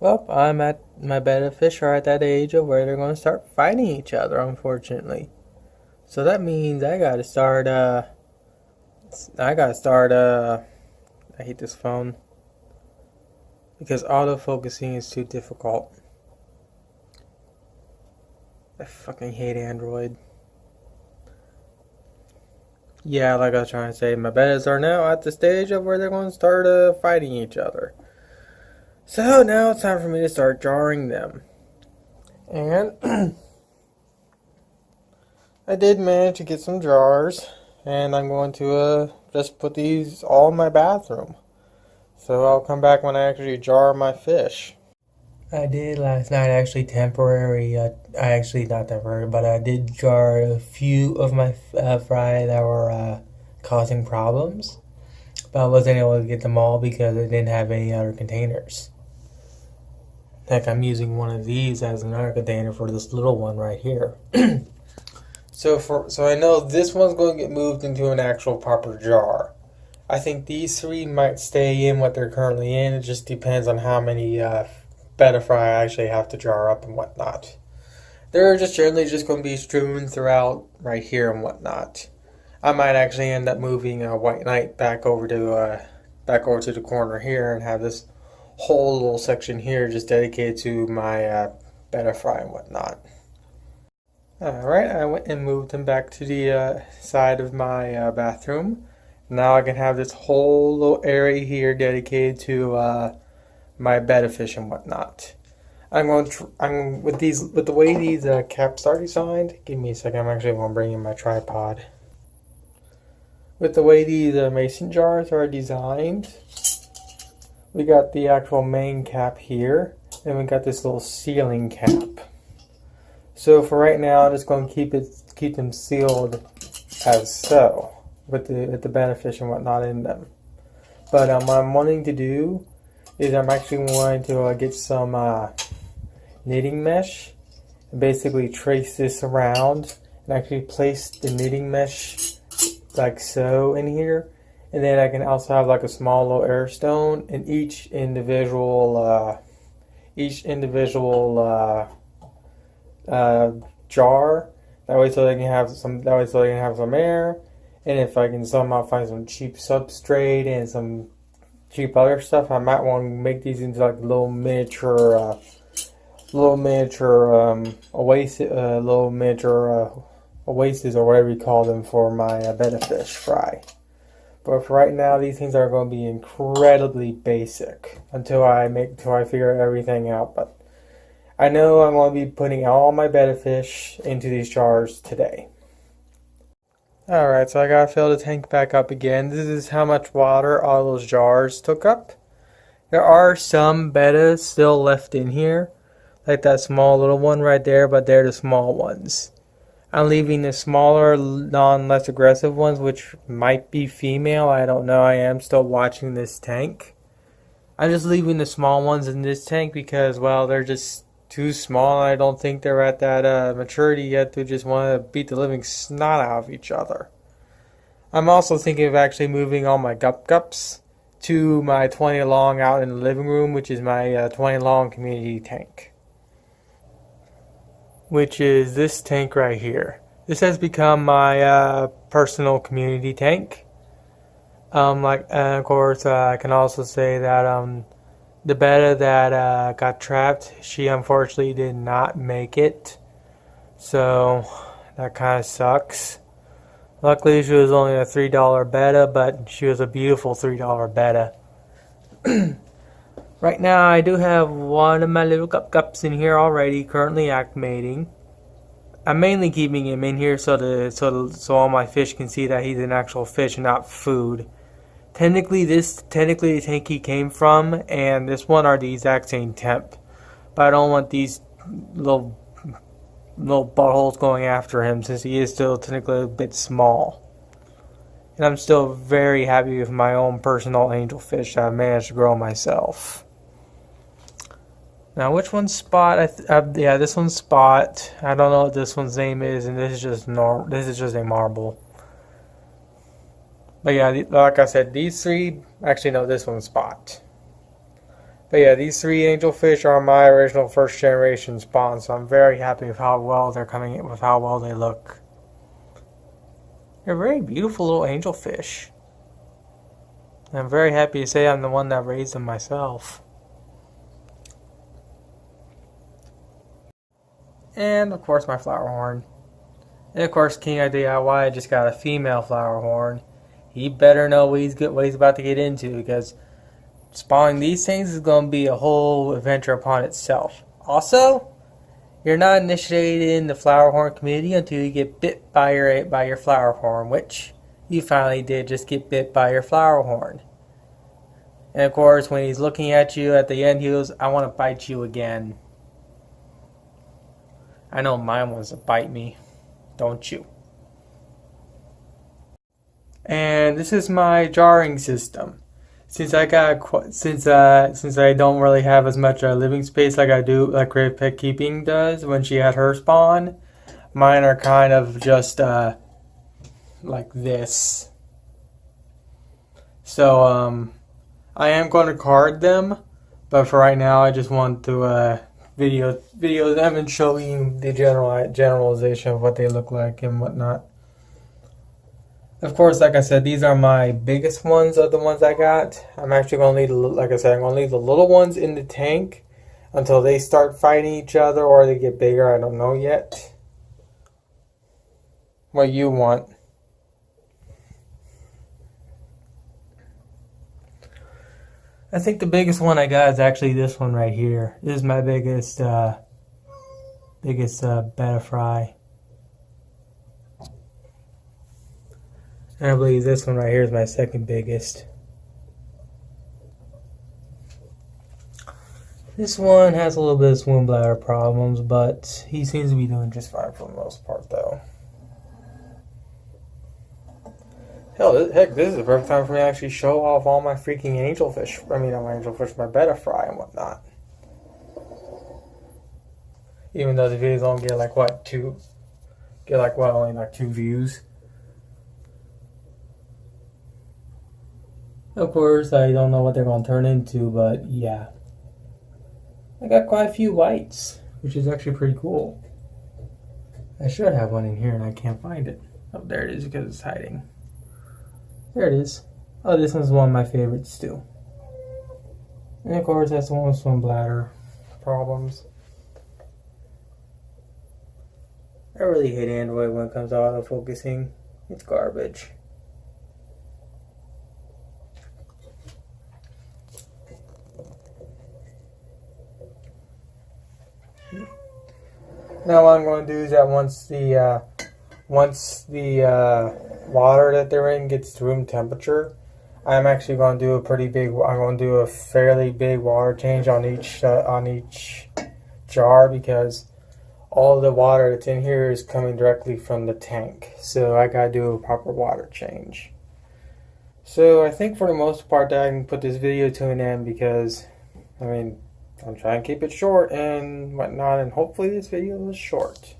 Well, I'm at my betta fish are at that age of where they're going to start fighting each other, unfortunately. So that means I gotta start, I hate this phone because autofocusing is too difficult. I fucking hate Android. Yeah, like I was trying to say, my bettas are now at the stage of where they're going to start fighting each other. So now it's time for me to start jarring them. And I did manage to get some jars, and I'm going to just put these all in my bathroom. So I'll come back when I actually jar my fish. I did last night actually temporary. I actually not temporary, but I did jar a few of my fry that were causing problems. But I wasn't able to get them all because I didn't have any other containers. Heck, I'm using one of these as another container for this little one right here. So I know this one's going to get moved into an actual proper jar. I think these three might stay in what they're currently in. It just depends on how many betta fry I actually have to jar up and whatnot. They're just generally just going to be strewn throughout right here and whatnot. I might actually end up moving White Knight back over to the corner here and have this whole little section here just dedicated to my betta fry and whatnot. Alright, I went and moved him back to the side of my bathroom. Now I can have this whole little area here dedicated to my betta fish and whatnot. I'm with the way these caps are designed. Give me a second. I'm actually going to bring in my tripod. With the way these mason jars are designed, we got the actual main cap here, and we got this little sealing cap. So for right now, I'm just going to keep them sealed as so, with the betta fish and whatnot in them. But what I'm wanting to do is I'm actually wanting to get some knitting mesh and basically trace this around and actually place the knitting mesh like so in here. And then I can also have like a small little air stone in each individual jar. That way, so they can have some air. And if I can somehow find some cheap substrate and some cheap other stuff, I might want to make these into like little miniature oases or whatever you call them for my betta fish fry. But for right now, these things are going to be incredibly basic until I figure everything out. But I know I'm going to be putting all my betta fish into these jars today. Alright, so I gotta fill the tank back up again. This is how much water all those jars took up. There are some bettas still left in here, like that small little one right there, but they're the small ones. I'm leaving the smaller, less aggressive ones, which might be female. I don't know. I am still watching this tank. I'm just leaving the small ones in this tank because, well, they're just too small. I don't think they're at that maturity yet to just want to beat the living snot out of each other. I'm also thinking of actually moving all my gups to my 20 long out in the living room, which is my 20 long community tank, which is this tank right here. This has become my personal community tank. And of course, I can also say that the betta that got trapped, she unfortunately did not make it. So that kind of sucks. Luckily, she was only a $3 betta, but she was a beautiful $3 betta. Right now, I do have one of my little gups in here already, currently acclimating. I'm mainly keeping him in here so all my fish can see that he's an actual fish and not food. Technically the tank he came from and this one are the exact same temp, but I don't want these little buttholes going after him since he is still technically a bit small. And I'm still very happy with my own personal angelfish that I've managed to grow myself. Now, which one's Spot? Yeah, this one's Spot. I don't know what this one's name is, and this is just a marble. But yeah, like I said, these three. Actually, no, this one's Spot. But yeah, these three angelfish are my original first generation spawn, so I'm very happy with how well they're coming in, with how well they look. They're very beautiful little angelfish. I'm very happy to say I'm the one that raised them myself. And of course my flower horn. And of course King of DIY just got a female flower horn. He better know what he's about to get into, because spawning these things is going to be a whole adventure upon itself. Also, you're not initiated in the flower horn community until you get bit by your flower horn, which you finally did just get bit by your flower horn. And of course, when he's looking at you at the end, he goes, "I want to bite you again." I know mine wants to bite me, don't you? And this is my jarring system. Since I don't really have as much living space like I do, like Great Pet Keeping does when she had her spawn, mine are kind of just like this. So I am going to card them, but for right now I just want to video them and show you the generalization of what they look like and whatnot. Of course, like I said, these are my biggest ones of the ones I got. I'm actually going to leave, like I said, I'm going to leave the little ones in the tank until they start fighting each other or they get bigger. I don't know yet. What you want. I think the biggest one I got is actually this one right here. This is my biggest betta fry. And I believe this one right here is my second biggest. This one has a little bit of swim bladder problems, but he seems to be doing just fine for the most part, though. Heck, this is the perfect time for me to actually show off all my freaking angelfish. I mean, not my angelfish, my betta fry and whatnot. Even though the videos don't get like what, only like 2 views. Of course, I don't know what they're going to turn into, but yeah. I got quite a few whites, which is actually pretty cool. I should have one in here and I can't find it. Oh, there it is because it's hiding. There it is. Oh, this one's one of my favorites too. And of course, that's the one with swim bladder problems. I really hate Android when it comes to autofocusing. It's garbage. Now what I'm going to do is that once the water that they're in gets to room temperature, I'm actually going to do a fairly big water change on each jar, because all the water that's in here is coming directly from the tank. So I got to do a proper water change. So I think for the most part that I can put this video to an end, because I mean, I'm trying to keep it short and whatnot, and hopefully this video is short.